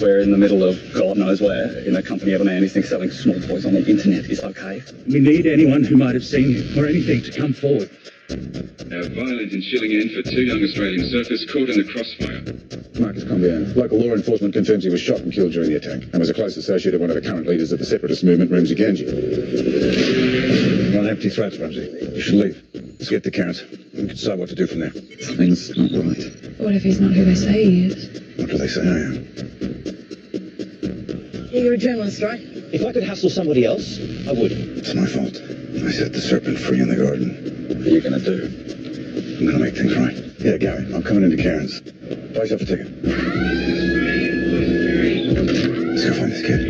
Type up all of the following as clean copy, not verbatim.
We're in the middle of God knows where, in the company of a man who thinks selling small toys on the internet is okay. We need anyone who might have seen him or anything to come forward. A violent and chilling end for 2 young Australian surfers caught in the crossfire. Marcus Combien. Local law enforcement confirms he was shot and killed during the attack and was a close associate of one of the current leaders of the separatist movement, Ramsey Ganji. Not empty threats, Ramsey. You should leave. Let's get to Cairns. We can decide what to do from there. Something's not right. What if he's not who they say he is? What do they say I am? You're a journalist, right? If I could hassle somebody else, I would. It's my fault. I set the serpent free in the garden. What are you going to do? I'm going to make things right. Yeah, Gary, I'm coming into Cairns. Buy yourself a ticket. Let's go find this kid.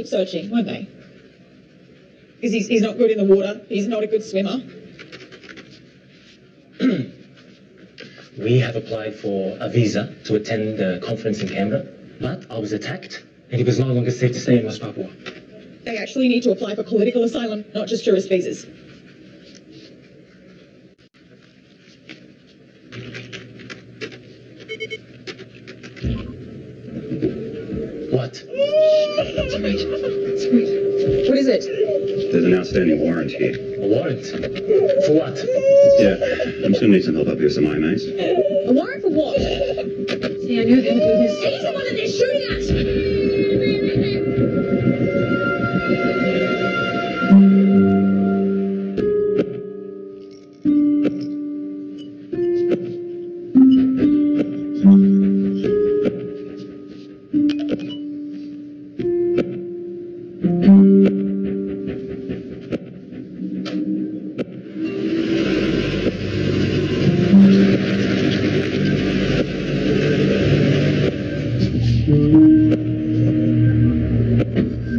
Searching, won't they? Because he's not good in the water. He's not a good swimmer. We have applied for a visa to attend the conference in Canberra, but I was attacked and it was no longer safe to stay in West Papua. They actually need to apply for political asylum, not just tourist visas. What? It's right. It's right. What is it? There's an outstanding warrant here. A warrant? For what? Yeah, I'm just going to need some help up here, some IMAs. A warrant for what? See, I knew they would do this. He's the one that they're shooting at!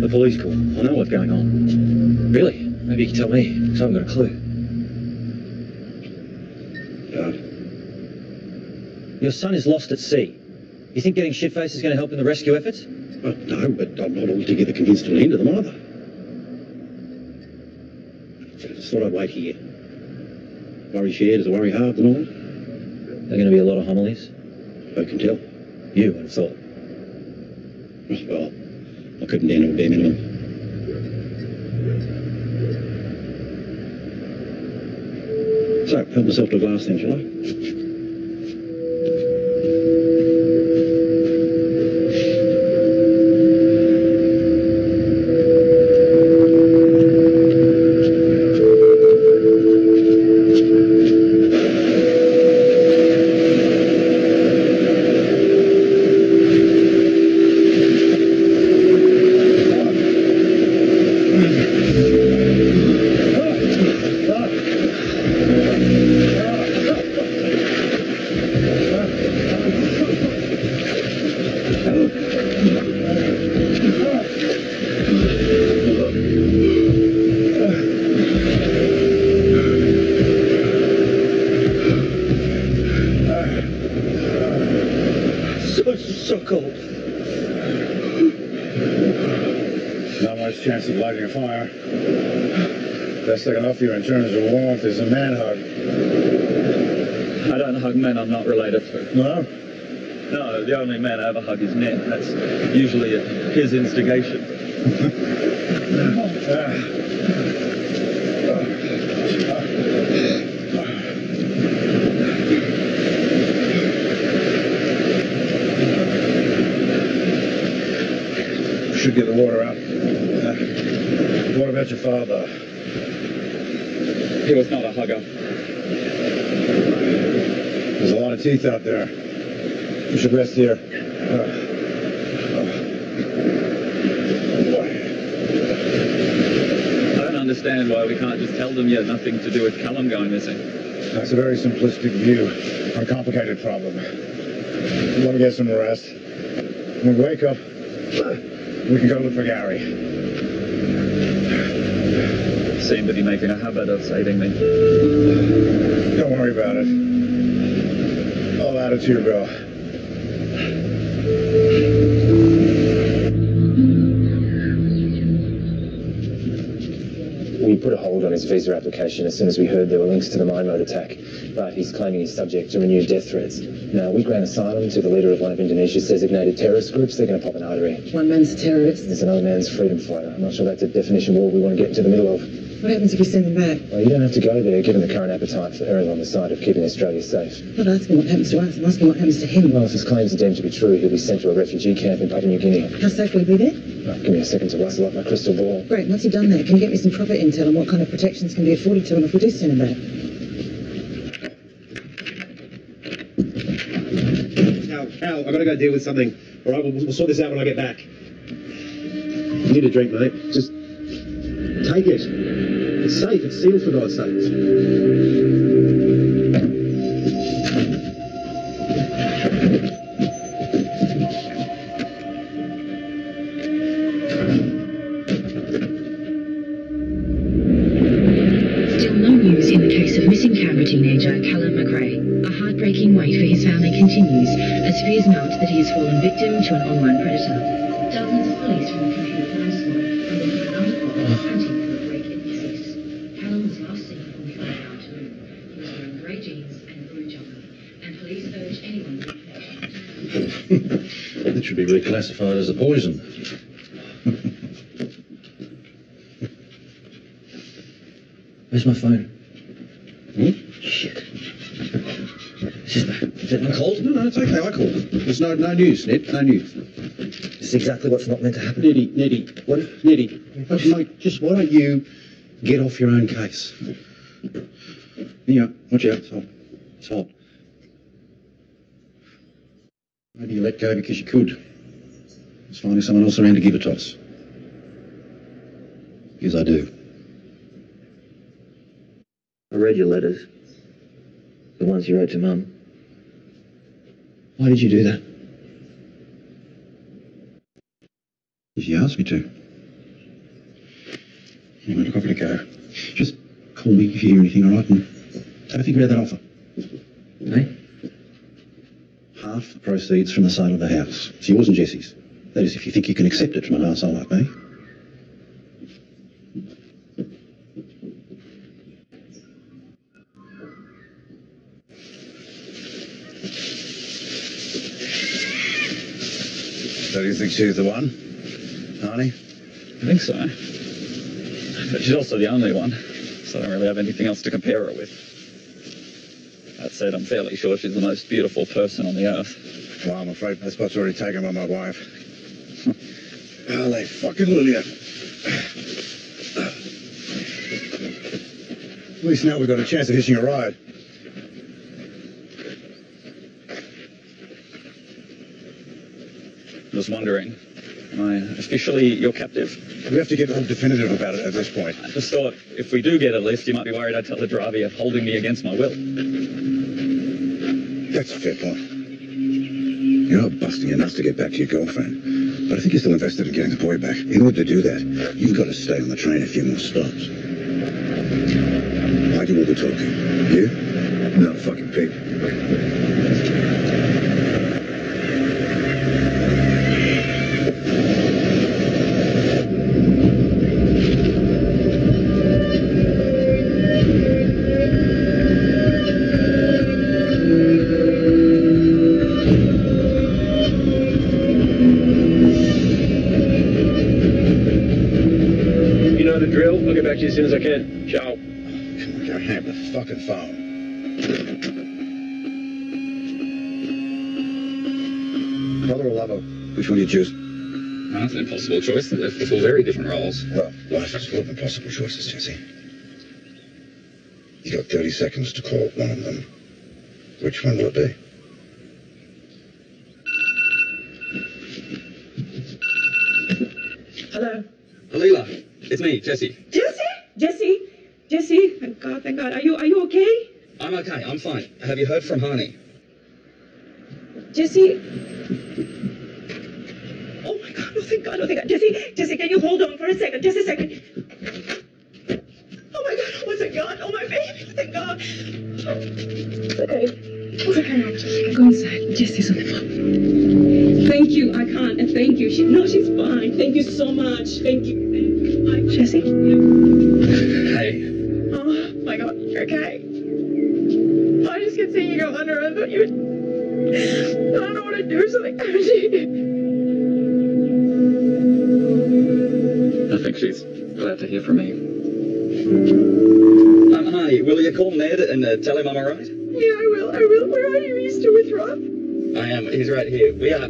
Police call. I know what's going on. Really? Maybe you can tell me, because I haven't got a clue. Your son is lost at sea. You think getting shit-faced is going to help in the rescue efforts? No, but I'm not altogether convinced it'll hinder them either. I just thought I'd wait here. Worry shared is a worry halved and all that. There are going to be a lot of homilies. Who can tell? You would have thought. Well, I couldn't down to a bare minimum. So, help myself to a glass then, shall I? cold. Not much chance of lighting a fire. Best I can offer you in terms of warmth is a man hug. I don't hug men I'm not related to. No? No, the only man I ever hug is Ned. That's usually at his instigation. Should get the water out. What about your father? He was not a hugger. There's a lot of teeth out there. You should rest here. I don't understand why we can't just tell them you had nothing to do with Callum going missing. That's a very simplistic view on a complicated problem. You want to get some rest? When we wake up, we can go look for Gary. Seem to be making a habit of saving me. Don't worry about it. I'll add it to your bill. We put a hold on his visa application as soon as we heard there were links to the mine road attack, but he's claiming he's subject to renewed death threats. Now, we grant asylum to the leader of one of Indonesia's designated terrorist groups. They're going to pop an artery. One man's a terrorist. There's another man's freedom fighter. I'm not sure that's a definition war we want to get into the middle of. What happens if we send them back? Well, you don't have to go there, given the current appetite for erring on the side of keeping Australia safe. I'm not asking what happens to us. I'm asking what happens to him. Well, if his claims are deemed to be true, he'll be sent to a refugee camp in Papua New Guinea. How safe will he be there? Well, give me a second to rustle up my crystal ball. Great. Once you've done that, can you get me some proper intel on what kind of protections can be afforded to him if we do send him back? Al, I've got to go deal with something. All right, we'll sort this out when I get back. You need a drink, mate. Just take it. It's safe. It's sealed, for God's sake. Teenager Callum McRae. A heartbreaking wait for his family continues as fears mount that he has fallen victim to an online predator. Dozens of police from the computer crime squad are working around the clock hunting for the break in Essex. Callum was last seen on Friday afternoon. He was wearing grey jeans and a blue jumper, and police urge anyone with That should be reclassified as a poison. Where's my phone? Shit. Is that my cold? No, it's okay. I called. There's no news, Ned. No news. This is exactly what's not meant to happen. Neddy. What? Neddy. Mate, just why don't you get off your own case? Yeah, watch out. It's hot. Maybe you let go because you could. There's finding someone else around to give a toss. Because I do. I read your letters. The ones you wrote to Mum. Why did you do that? Because you asked me to. Anyway, look, I've got to go. Just call me if you hear anything, all right? And have a think about that offer. Hey? Half the proceeds from the sale of the house. It's yours and Jessie's. That is, if you think you can accept it from an arsehole like me. So do you think she's the one, Arnie? I think so. But she's also the only one, so I don't really have anything else to compare her with. That said, I'm fairly sure she's the most beautiful person on the earth. Well, I'm afraid that spot's already taken by my wife. Holy fucking Lilia. At least now we've got a chance of hitching a ride. I was wondering, am I officially your captive? We have to get all definitive about it at this point. I just thought, if we do get a list, you might be worried I'd tell the driver you're holding me against my will. That's a fair point. You're not busting your nuts to get back to your girlfriend. But I think you're still invested in getting the boy back. In order to do that, you've got to stay on the train a few more stops. I do all the talking. You? Not a fucking pig. back to you as soon as I can. Ciao. Come on, Gary, hang up the fucking phone. Brother or lover? Which one do you choose? That's an impossible choice. They're for very different roles. Well, life is full of impossible choices, Jesse. You got 30 seconds to call one of them. Which one will it be? Hello. Alila, it's me, Jesse. Jesse. Thank God. Are you okay? I'm okay. I'm fine. Have you heard from Hani? Jesse. Oh my God! Oh thank God! Jesse, can you hold on for a second? Just a second. Oh my God! Oh thank God! Oh my baby! Thank God! It's okay. It's okay now. Just go inside. Jesse's on the phone. Thank you. I can't. And thank you. She's fine. Thank you so much. Thank you. Jesse. Hey. Oh my God! You're okay. I just kept seeing you go under. I thought you would. I don't know what to do or something. I think she's glad to hear from me. Hi, will you call Ned and tell him I'm alright? Yeah, I will. Where are you? Are you still with Rob? I am. He's right here. We are.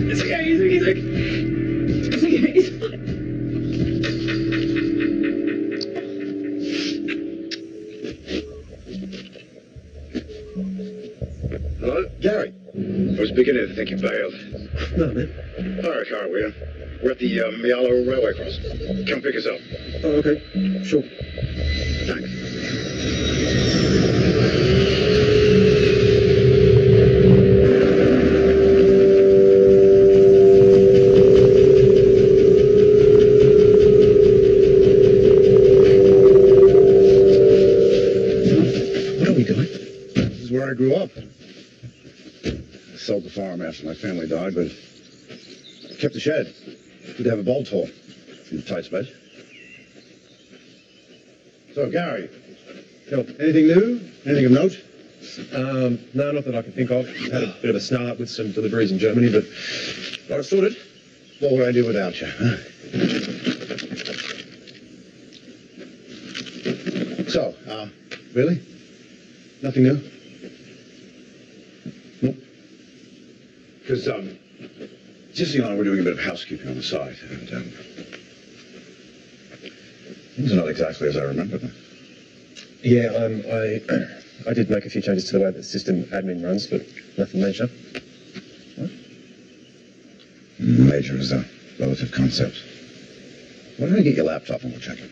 It's okay. He's fine. Hello? Gary. I was beginning to think you bailed. No, man. Hire a car, will you? We're at the Mialo railway crossing. Come pick us up. Oh, okay. Sure. Thanks. What are we doing? This is where I grew up. I sold the farm after my family died, but kept the shed. Good to have a bolt hole in the tight space. So, Gary, anything new? Anything of note? No, not that I can think of. Had a bit of a start with some deliveries in Germany, but Got it sorted. What would I do without you? Huh? So, really? Nothing new? Nope. Because, Jesse and I were doing a bit of housekeeping on the side, and, things are not exactly as I remembered them. Yeah, I did make a few changes to the way that the system admin runs, but nothing major. What? Major is a relative concept. Why don't I get your laptop and we'll check it?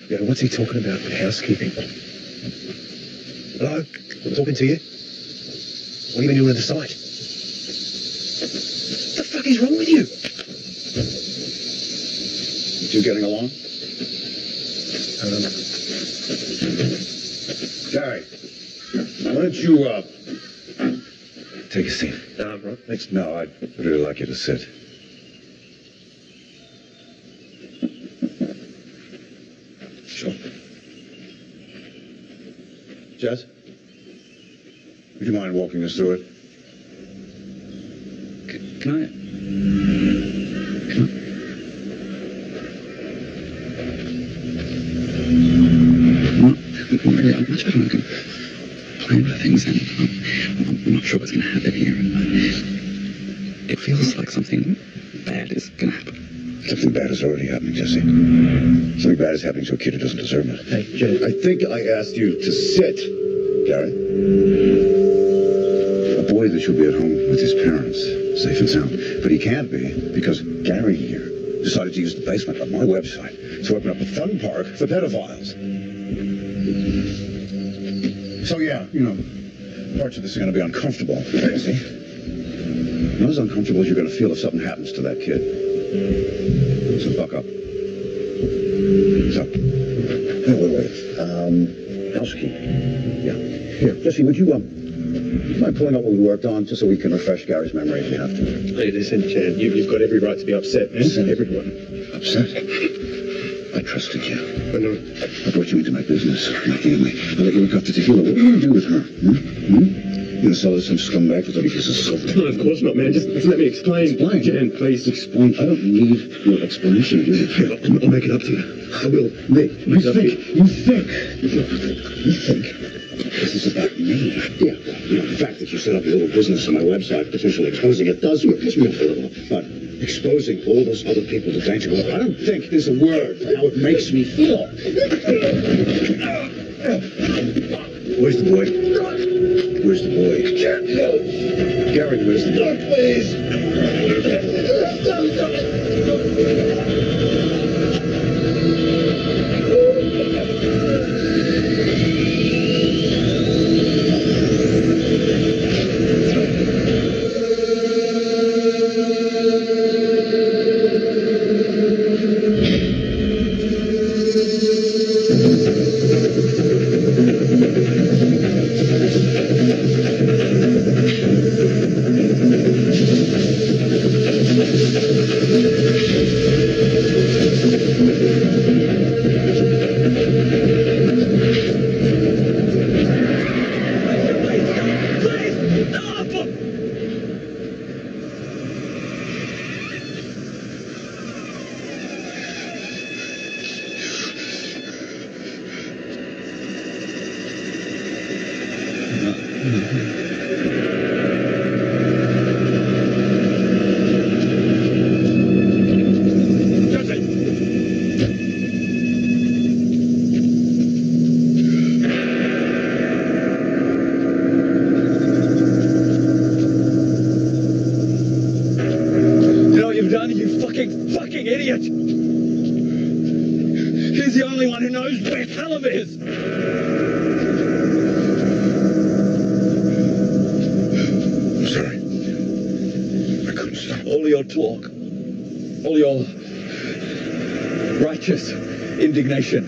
Yeah, what's he talking about with housekeeping? Hello? I'm talking to you. What have you been doing at the site? What the fuck is wrong with you? You two getting along? Gary, why don't you, take a seat? Right, thanks. No, I'd really like you to sit. Sure. Jess? Would you mind walking us through it? Can I? Really, I'm much better when I can plan for things, and I'm not sure what's going to happen here. It feels like something bad is going to happen. Something bad is already happening, Jesse. Something bad is happening to a kid who doesn't deserve it. hey, Jed. I think I asked you to sit, Gary. A boy that should be at home with his parents, safe and sound. But he can't be because Gary here decided to use the basement of my website to open up a fun park for pedophiles. So yeah, you know, parts of this are going to be uncomfortable, Jesse. Not as uncomfortable as you're going to feel if something happens to that kid. So buck up. So, wait. Housekeeping. Yeah. Here, Jesse, would you mind pulling up what we worked on, just so we can refresh Gary's memory if you have to? Hey, listen, Chad, you've got every right to be upset, man. Upset? Everyone. Upset? I trusted you. I know. I brought you into my business, my family. I let you look after Tequila. What are you going to do with her? You going to sell her to some scumbag for 30 pieces of silver? No, of course not, man. Just let me explain. Explain. Jan, please. Explain. I don't need your explanation. I'll make it up to you. I will. Nick, you think this is about me? Yeah. The fact that you set up your little business on my website, potentially exposing it, does piss me off a little. But exposing all those other people to danger, well, I don't think there's a word for how it makes me feel. Where's the boy? Where's the boy? Gary, where's the boy? Please. Fucking idiot! He's the only one who knows where Callum is! I'm sorry. I couldn't stop. All your talk, all your righteous indignation,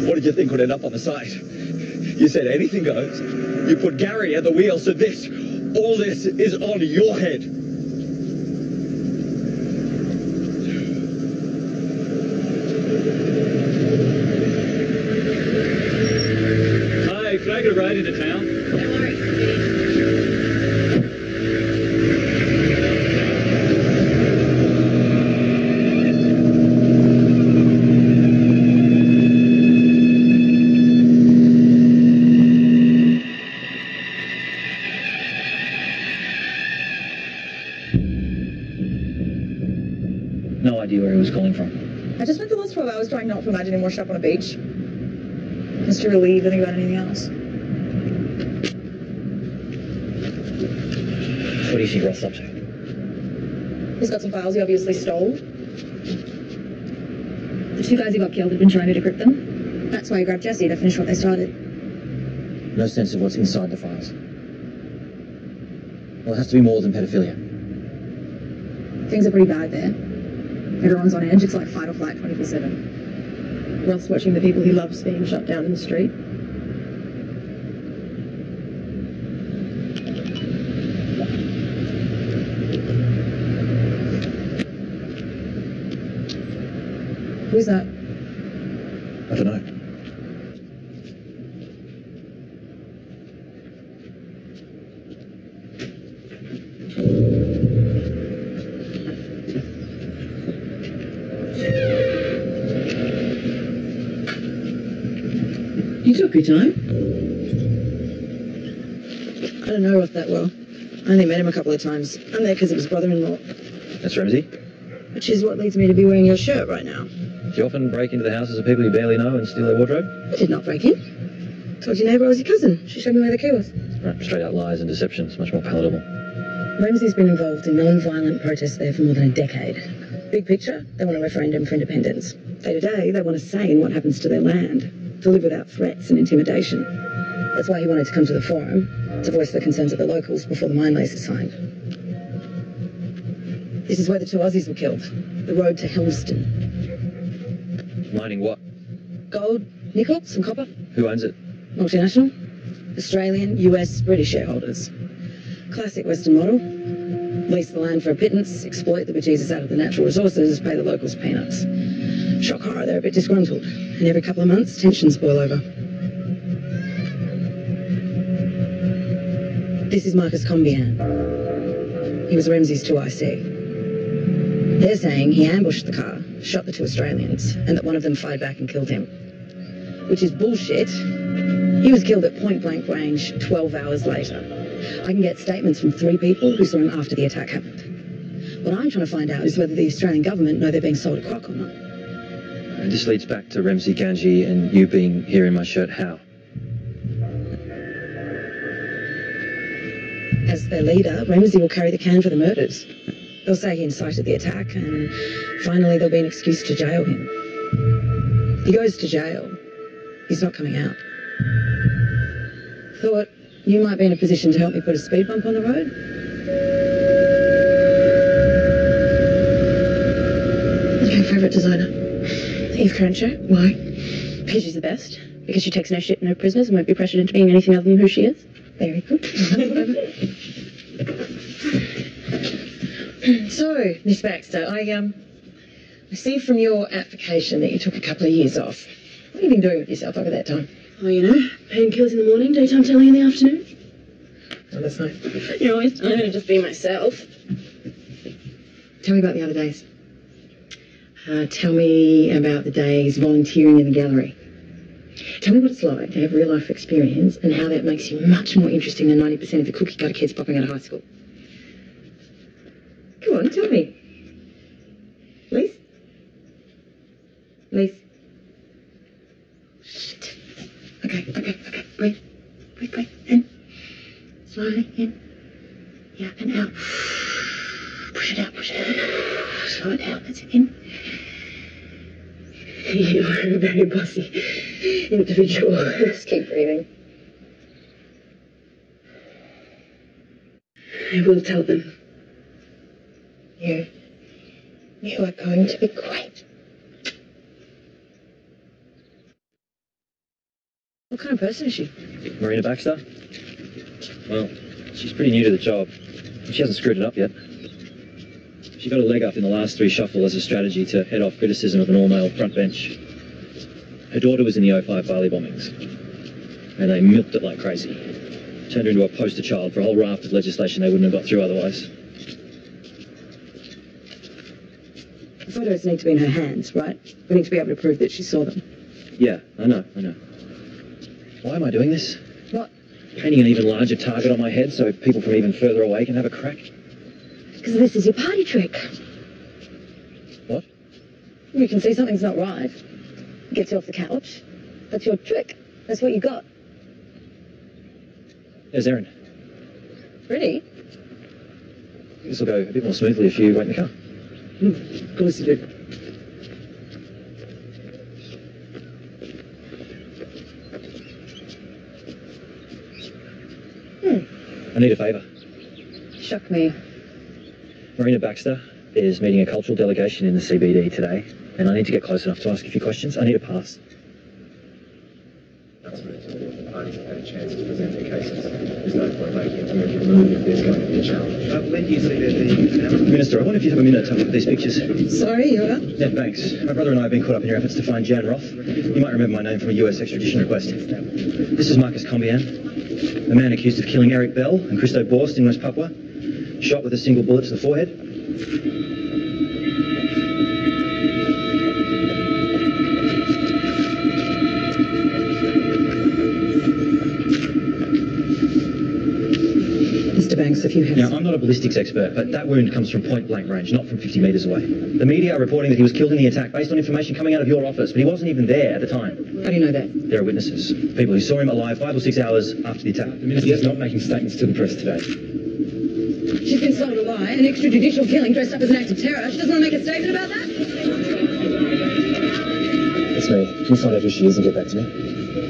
what did you think would end up on the site? You said anything goes. You put Gary at the wheel, so all this is on your head. Can I get a ride into town? Don't worry. No idea where he was calling from. I just spent the last 12 hours trying not to imagine him washed up on a beach. Just to relieve and think about anything else. What do you think Roth's up to? He's got some files he obviously stole. The two guys who got killed had been trying to decrypt them. That's why he grabbed Jesse to finish what they started. No sense of what's inside the files. Well, it has to be more than pedophilia. Things are pretty bad there. Everyone's on edge. It's like fight or flight 24/7. Roth's watching the people he loves being shot down in the street. Who's that? I don't know. You took your time. I don't know Roth that well. I only met him a couple of times. I'm there because of his brother-in-law. That's Ramsey. Which is what leads me to be wearing your shirt right now. Do you often break into the houses of people you barely know and steal their wardrobe? I did not break in. Told your neighbour I was your cousin. She showed me where the key was. Right, straight out lies and deception. It's much more palatable. Ramsey's been involved in non-violent protests there for more than a decade. Big picture, they want a referendum for independence. Day to day, they want a say in what happens to their land. To live without threats and intimidation. That's why he wanted to come to the forum, to voice the concerns of the locals before the mine lease is signed. This is where the two Aussies were killed. The road to Helmston. Mining what? Gold, nickel, some copper. Who owns it? Multinational. Australian, US, British shareholders. Classic Western model. Lease the land for a pittance, exploit the bejesus out of the natural resources, pay the locals peanuts. Shock horror, they're a bit disgruntled. And every couple of months, tensions boil over. This is Marcus Combian. He was Ramsey's 2IC. They're saying he ambushed the car, shot the 2 Australians, and that one of them fired back and killed him. Which is bullshit. He was killed at point-blank range 12 hours later. I can get statements from 3 people who saw him after the attack happened. What I'm trying to find out is whether the Australian government know they're being sold a crock or not. And this leads back to Ramsey Ganji and you being here in my shirt. How? As their leader, Ramsey will carry the can for the murders. They'll say he incited the attack, and finally there'll be an excuse to jail him. If he goes to jail, he's not coming out. Thought you might be in a position to help me put a speed bump on the road? What's your favourite designer? Eve Crenshaw. Why? Because she's the best. Because she takes no shit, no prisoners, and won't be pressured into being anything other than who she is. Very good. So, Miss Baxter, I see from your application that you took a couple of years off. What have you been doing with yourself over that time? Oh, you know, painkillers in the morning, daytime telling in the afternoon. Oh, that's nice. You're always telling me to just be myself. Tell me about the other days. Tell me about the days volunteering in the gallery. Tell me what it's like to have real life experience and how that makes you much more interesting than 90% of the cookie cutter kids popping out of high school. Come on, tell me. Lise? Lise? Shit. Okay. Breathe. In. Slowly in. Yeah, and out. Push it out. Slow it down. That's it. In. You're a very bossy individual. Just keep breathing. I will tell them. You are going to be great. What kind of person is she? Marina Baxter? Well, she's pretty new to the job. She hasn't screwed it up yet. She got a leg up in the last 3 shuffle as a strategy to head off criticism of an all-male front bench. Her daughter was in the 05 Bali bombings, and they milked it like crazy. Turned her into a poster child for a whole raft of legislation they wouldn't have got through otherwise. The photos need to be in her hands, right? We need to be able to prove that she saw them. Yeah, I know. Why am I doing this? What? Painting an even larger target on my head so people from even further away can have a crack? Because this is your party trick. What? You can see something's not right. It gets you off the couch. That's your trick. That's what you got. There's Erin. Ready? This will go a bit more smoothly if you wait in the car. Of course you do. I need a favour. Shock me. Marina Baxter is meeting a cultural delegation in the CBD today, and I need to get close enough to ask a few questions. I need a pass. The parties have had a chance to present their cases. There's no point making a committed move if there's going to be a challenge. When do you see there being... Minister, I wonder if you have a minute to look at these pictures. Sorry, you're up? Yeah, thanks. My brother and I have been caught up in your efforts to find Jan Roth. You might remember my name from a US extradition request. This is Marcus Combian, a man accused of killing Eric Bell and Christo Borst in West Papua, shot with a single bullet to the forehead. Mr. Banks, if you have... Now, I'm not a ballistics expert, but that wound comes from point-blank range, not from 50 metres away. The media are reporting that he was killed in the attack based on information coming out of your office, but he wasn't even there at the time. How do you know that? There are witnesses, people who saw him alive 5 or 6 hours after the attack. The minister is not making statements to the press today. She's been sold a lie, an extrajudicial killing dressed up as an act of terror. She doesn't want to make a statement about that? It's me. Can you find out who she is and get back to me?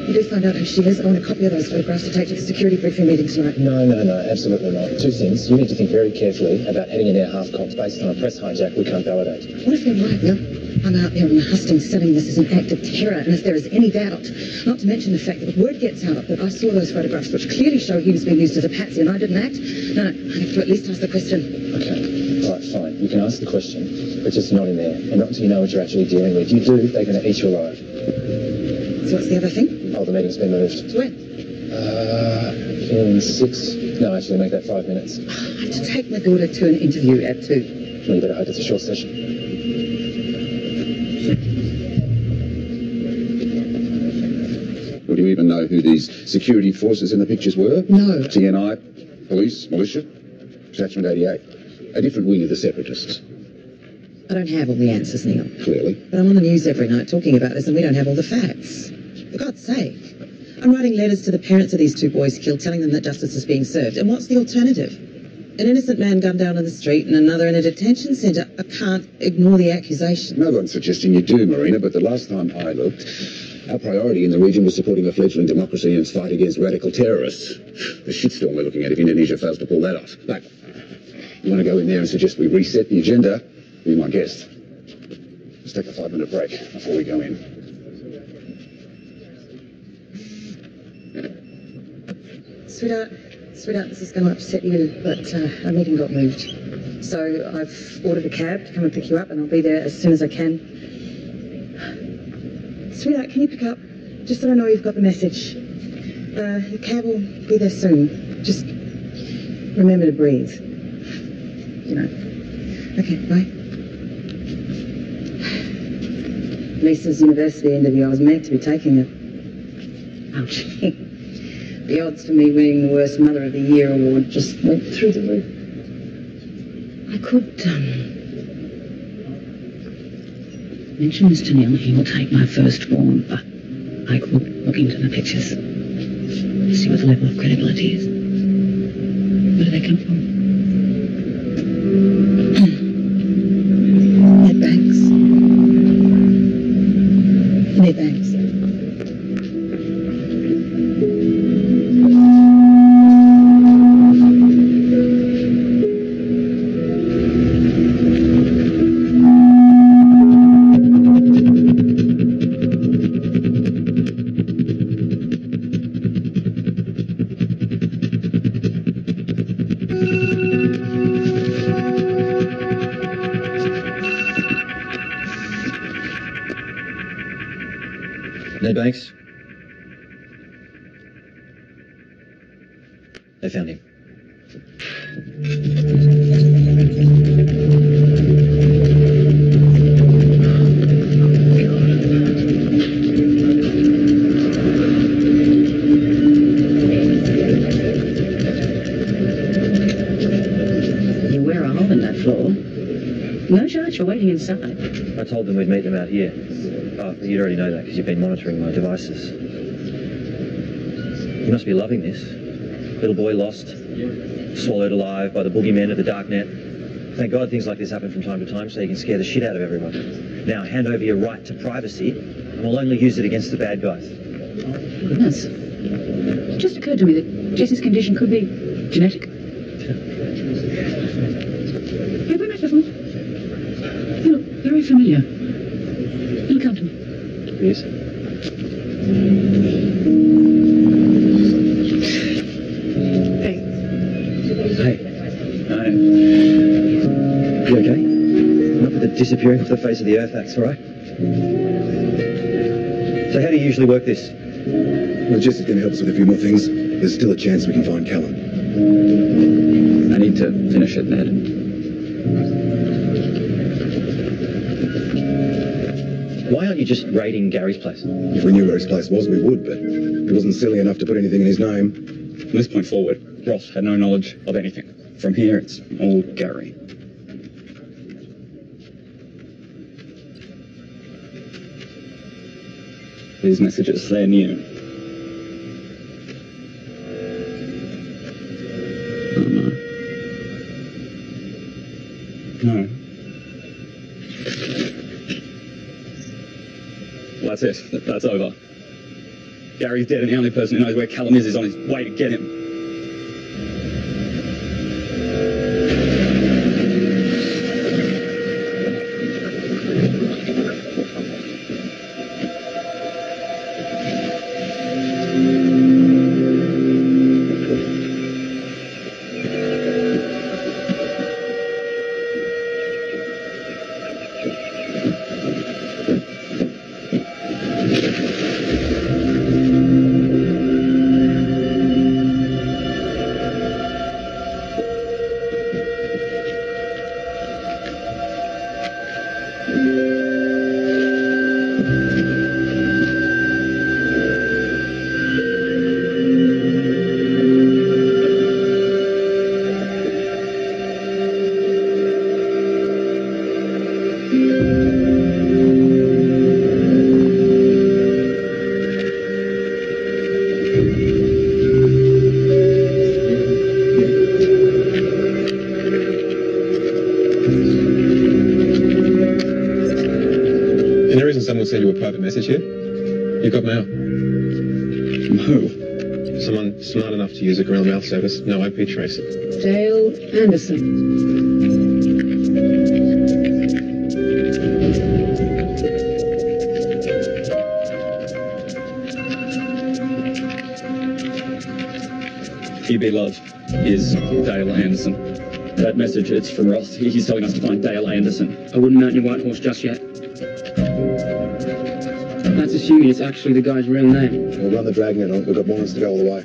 You do find out who she is. I want a copy of those photographs to take to the security briefing meeting tonight. No, absolutely not. 2 things. You need to think very carefully about heading in our half-cocked based on a press hijack we can't validate. What if they're right, Will? I'm out there on the hustings selling this as an act of terror, and if there is any doubt, not to mention the fact that if word gets out that I saw those photographs which clearly show he was being used as a patsy and I didn't act, no, I have to at least ask the question. Okay. Right, fine. You can ask the question, but just not in there. And not until you know what you're actually dealing with. You do, they're going to eat you alive. So what's the other thing? Oh, the meeting's been moved. To when? In 6... No, actually, make that 5 minutes. I have to take my daughter to an interview at 2. Well, you better hope it's a short session. Well, do you even know who these security forces in the pictures were? No. TNI, police, militia, Detachment 88. A different wing of the separatists. I don't have all the answers, Neil. Clearly. But I'm on the news every night talking about this and we don't have all the facts. For God's sake. I'm writing letters to the parents of these 2 boys killed, telling them that justice is being served. And what's the alternative? An innocent man gunned down in the street and another in a detention centre. I can't ignore the accusation. No one's suggesting you do, Marina, but the last time I looked, our priority in the region was supporting a fledgling democracy in its fight against radical terrorists. The shitstorm we're looking at if Indonesia fails to pull that off. Look, you want to go in there and suggest we reset the agenda? Be my guest. Let's take a 5-minute break before we go in. Sweetheart, this is going to upset you, but our meeting got moved. So I've ordered a cab to come and pick you up, and I'll be there as soon as I can. Sweetheart, can you pick up? Just so I know you've got the message. The cab will be there soon. Just remember to breathe. You know. Okay, bye. Lisa's university interview, I was meant to be taking it. Ouch. The odds for me winning the worst Mother of the Year award just went through the roof. I could, mention this to Neil. He will take my firstborn, but I could look into the pictures. See what the level of credibility is. Where do they come from? Ned Banks. Ned Banks. Ned Banks? They found him. You wear a hole in that floor. No charge for waiting inside. I told them we'd meet them out here. Oh, you'd already know that because you've been monitoring my devices. You must be loving this. Little boy lost, swallowed alive by the boogeymen of the darknet. Thank God things like this happen from time to time so you can scare the shit out of everyone. Now hand over your right to privacy and we'll only use it against the bad guys. Goodness. It just occurred to me that Jesse's condition could be genetic. Have we met before? You look very familiar. You'll come to me. Yes. Hey. Hey. Hi. You okay? Not with the disappearing off the face of the earth acts, right? So how do you usually work this? Well, Jesse's going to help us with a few more things. There's still a chance we can find Callum. I need to finish it, Ned. Why aren't you just raiding Gary's place? If we knew where his place was, we would, but he wasn't silly enough to put anything in his name. From this point forward, Ross had no knowledge of anything. From here, it's all Gary. These messages, they're new. Oh, no. No. Well, that's it. That's over. Gary's dead, and the only person who knows where Callum is on his way to get him. will send you a private message here. You've got mail. From who? Someone smart enough to use a guerrilla mail service. No IP trace. Dale Anderson. You be love is Dale Anderson. That message, it's from Ross. He's telling us to find Dale Anderson. I wouldn't mount your white horse just yet. That's assuming it's actually the guy's real name. We'll run the dragnet on it. We've got warrants to go all the way.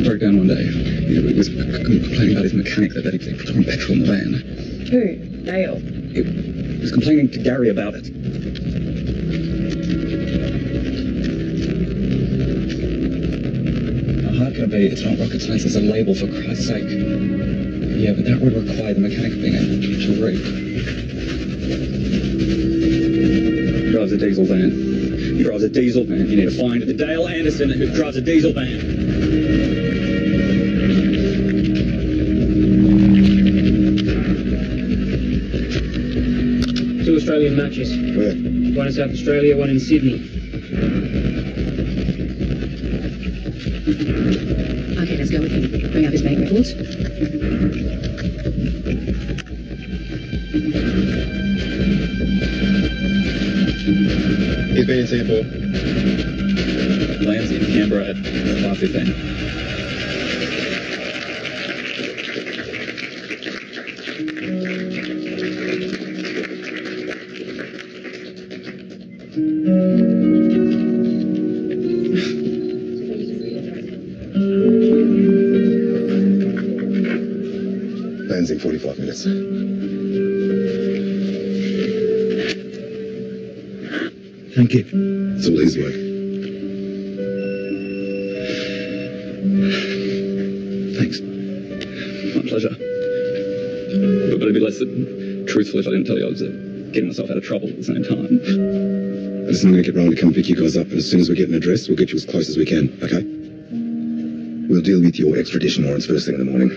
Broke down one day. He was complaining about his mechanic that he put on petrol in the van. Who? Dale. He was complaining to Gary about it. How hard can it be? It's not rocket science, it's a label, for Christ's sake. Yeah, but that would require the mechanic being able to read. He drives a diesel van. He drives a diesel van. You need to find the Dale Anderson who drives a diesel van. Two Australian matches. Where? One in South Australia, one in Sydney. Okay, let's go with him. Bring up his bank records. He's been in Singapore. Lands in Canberra at 5:15. Lands in 45 minutes. Thank you. It's all his work. Thanks. My pleasure. But it'd be less than truthful if I didn't tell you I was getting myself out of trouble at the same time. Listen, I'm going to get Rowan to come pick you guys up, and as soon as we get an address, we'll get you as close as we can, okay? We'll deal with your extradition warrants first thing in the morning.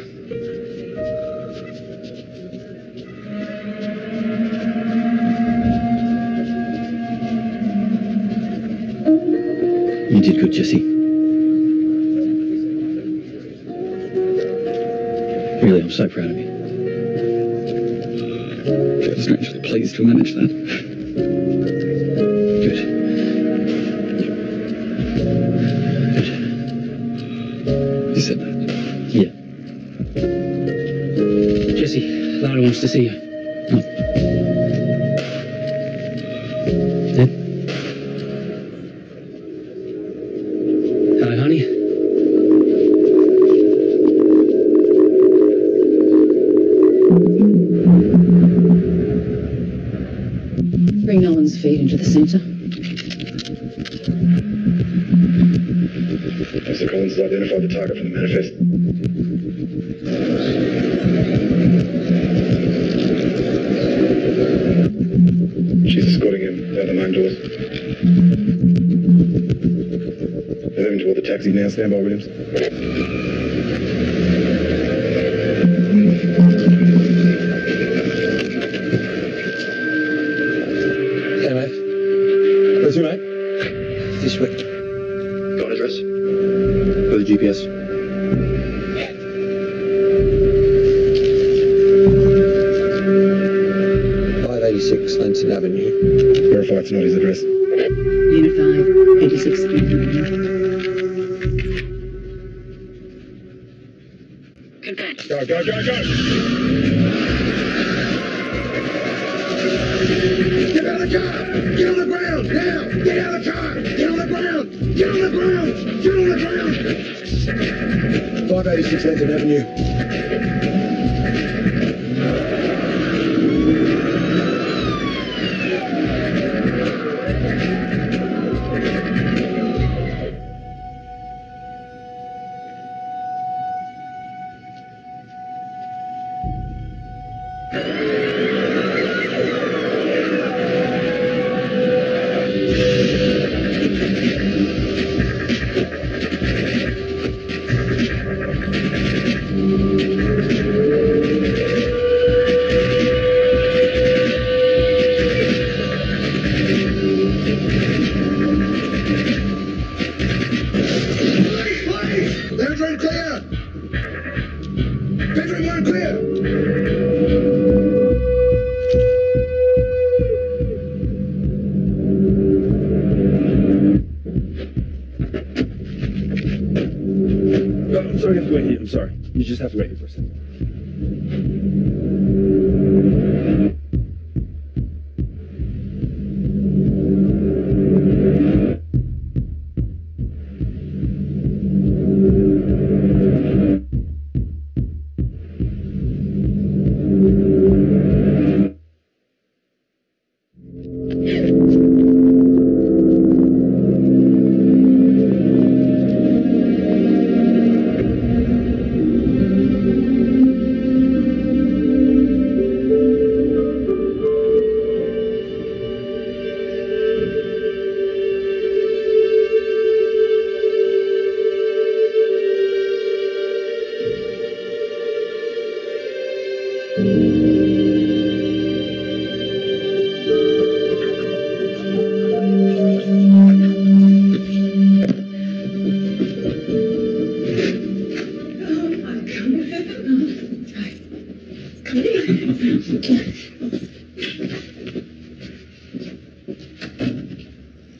You did good, Jesse. Really, I'm so proud of you. I was naturally pleased to manage that. Good. Good. You said that? Yeah. Jesse, Lara wants to see you. Oh. Yeah? Hello, honey. Bring Nolan's feet into the centre. Mr. Collins has identified the target from the manifest. She's escorting him down the main doors. They're heading toward the taxi now. Stand by, Williams. Hey, mate. Where's you, mate? This way. Got an address? Go to the GPS. Lansing Avenue. Verify it's not his address. Unit 5, 86. Go, go, go, go! Get out of the car! Get on the ground! Now! Get out of the car! Get on the ground! Get on the ground! Get on the ground! 586 Lincoln Avenue. I'm sorry. You just have to wait here for a second.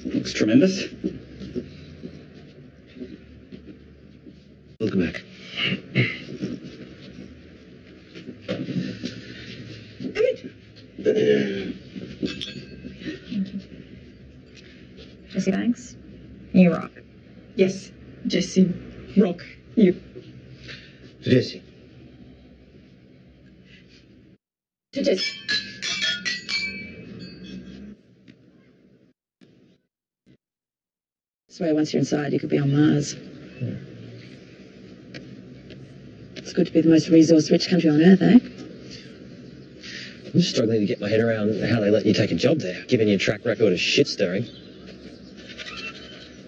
Looks tremendous. Welcome back. Jesse Banks, you rock. Yes, Jesse, rock. You. To Jesse. To Jesse. I swear once you're inside, you could be on Mars. It's good to be the most resource-rich country on Earth, eh? I'm just struggling to get my head around how they let you take a job there, given your track record of shit stirring.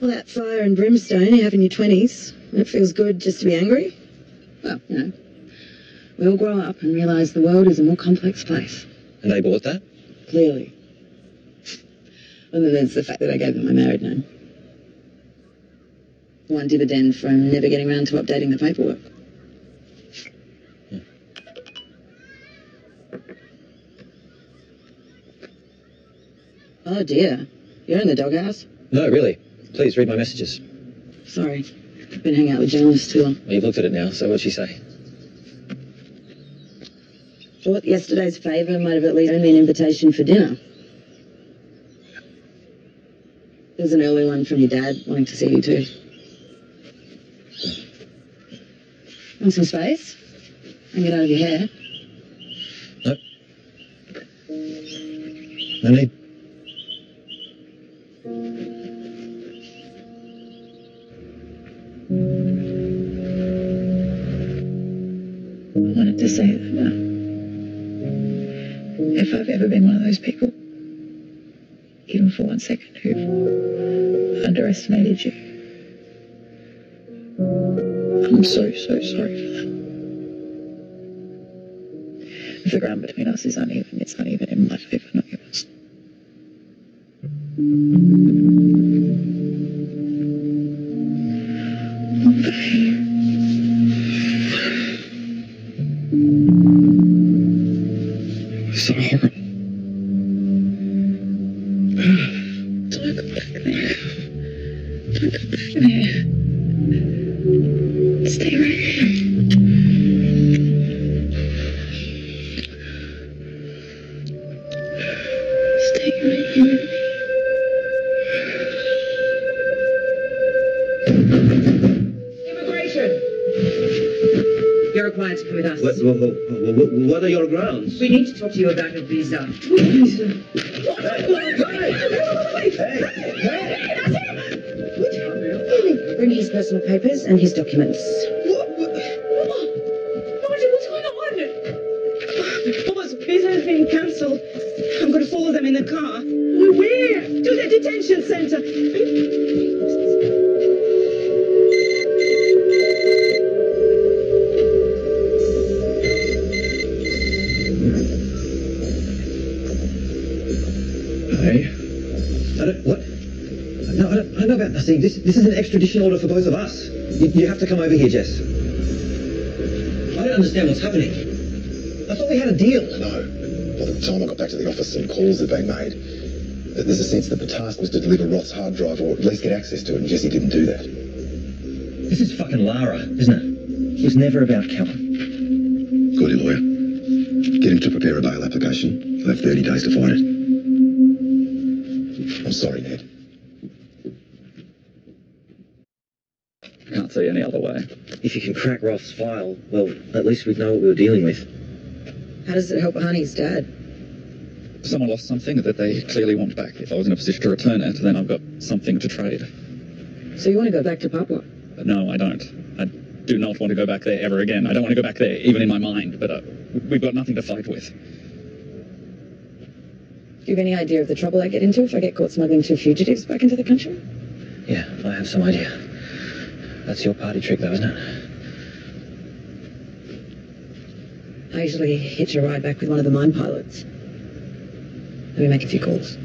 All that fire and brimstone you have in your 20s, and it feels good just to be angry? Well, you know, we all grow up and realise the world is a more complex place. And they bought that? Clearly. And then there's the fact that I gave them my married name. One dividend from never getting around to updating the paperwork. Oh dear, you're in the doghouse? No, really. Please read my messages. Sorry, I've been hanging out with journalists too long. Well, you've looked at it now, so what'd she say? Thought yesterday's favour might have at least earned me an invitation for dinner. There's an early one from your dad wanting to see you too. Want some space? And get out of your hair? No. No need. I wanted to say that if I've ever been one of those people, even for 1 second, who've underestimated you, I'm so sorry for that. If the ground between us is uneven, it's uneven in my favour, not yours. So horrible. Don't go back there. Don't go back there. Stay right here. required to come with us. What are your grounds? We need to talk to you about your visa. Bring his personal papers and his documents. What's going on? Boss, visa has been cancelled. I'm going to follow them in the car. Where? To the detention center. What? No, I don't know about nothing. This is an extradition order for both of us. You have to come over here, Jess. I don't understand what's happening. I thought we had a deal. No. By the time I got back to the office, some calls had been made. There's a sense that the task was to deliver Roth's hard drive or at least get access to it, and Jesse didn't do that. This is fucking Lara, isn't it? It was never about Callum. Call your lawyer. Get him to prepare a bail application. He'll have 30 days to fight it. I'm sorry, Ned. I can't see any other way. If you can crack Roth's file, well, at least we'd know what we were dealing with. How does it help Honey's dad? Someone lost something that they clearly want back. If I was in a position to return it, then I've got something to trade. So you want to go back to Papua? No, I don't. I do not want to go back there ever again. I don't want to go back there, even in my mind, but we've got nothing to fight with. Do you have any idea of the trouble I get into if I get caught smuggling 2 fugitives back into the country? Yeah, I have some idea. That's your party trick, though, isn't it? I usually hitch a ride back with one of the mine pilots. Let me make a few calls.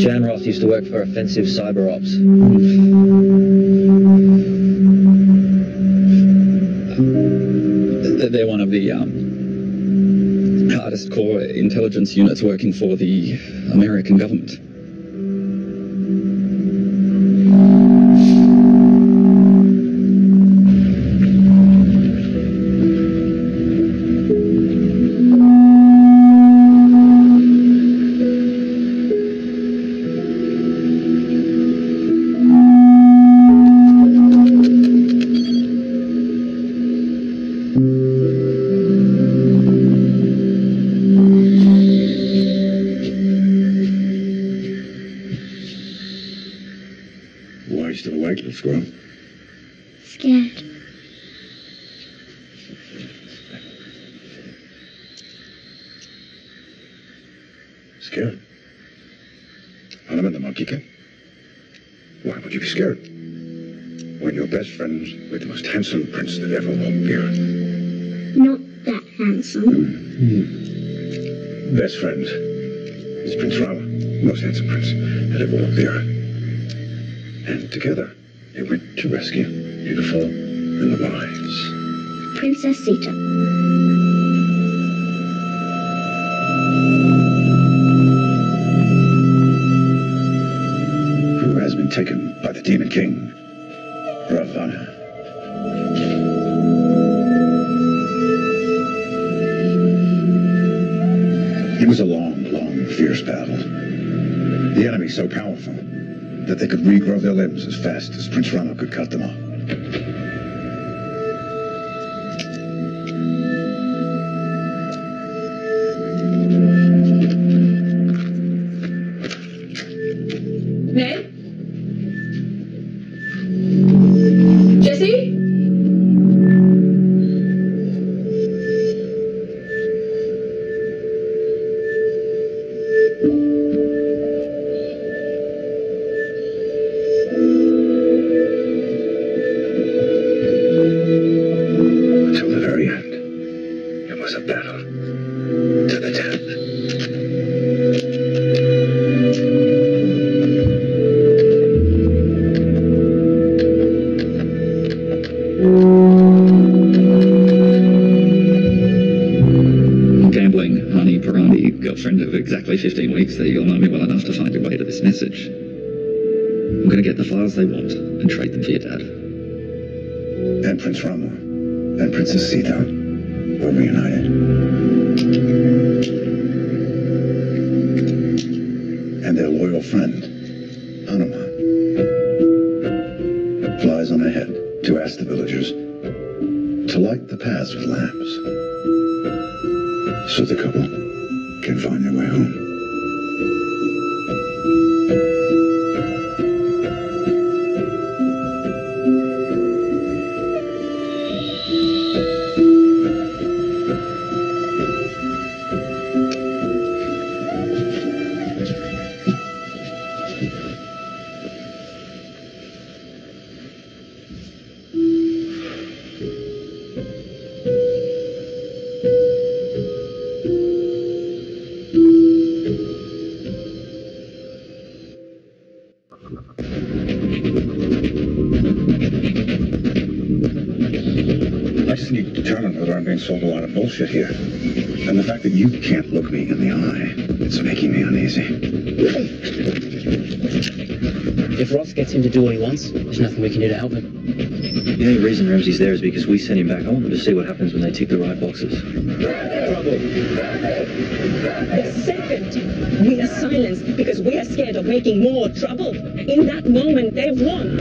Jan Roth used to work for Offensive Cyber Ops. They're one of the hardest core intelligence units working for the American government. Squirrel. Scared. Scared? I'm in the monkey king. Why would you be scared? When you're best friends with the most handsome prince that ever walked the earth. Not that handsome. Best friend is Prince Rama, most handsome prince that ever walked the earth. And together, they went to rescue beautiful and the wise Princess Seet. Who has been taken by the Demon King, Ravana. It was a long, fierce battle. The enemy so powerful that they could regrow their limbs as fast as Prince Rama could cut them off. Ned? Jesse? Gambling, honey, Pirani, girlfriend of exactly 15 weeks, that you'll know me well enough. have to find your way to this message. I'm going to get the files they want and trade them for your dad. And Prince Rama and Princess Sita were reunited. And their loyal friend, Hanuman, flies on ahead to ask the villagers to light the paths with lamps so the couple can find their way home. I just need to determine whether I'm being sold a lot of bullshit here. And the fact that you can't look me in the eye, it's making me uneasy. If Ross gets him to do what he wants, there's nothing we can do to help him. The only reason Ramsey's there is because we sent him back. I want them to see what happens when they tick the right boxes. The second we are silenced because we are scared of making more trouble, in that moment they've won.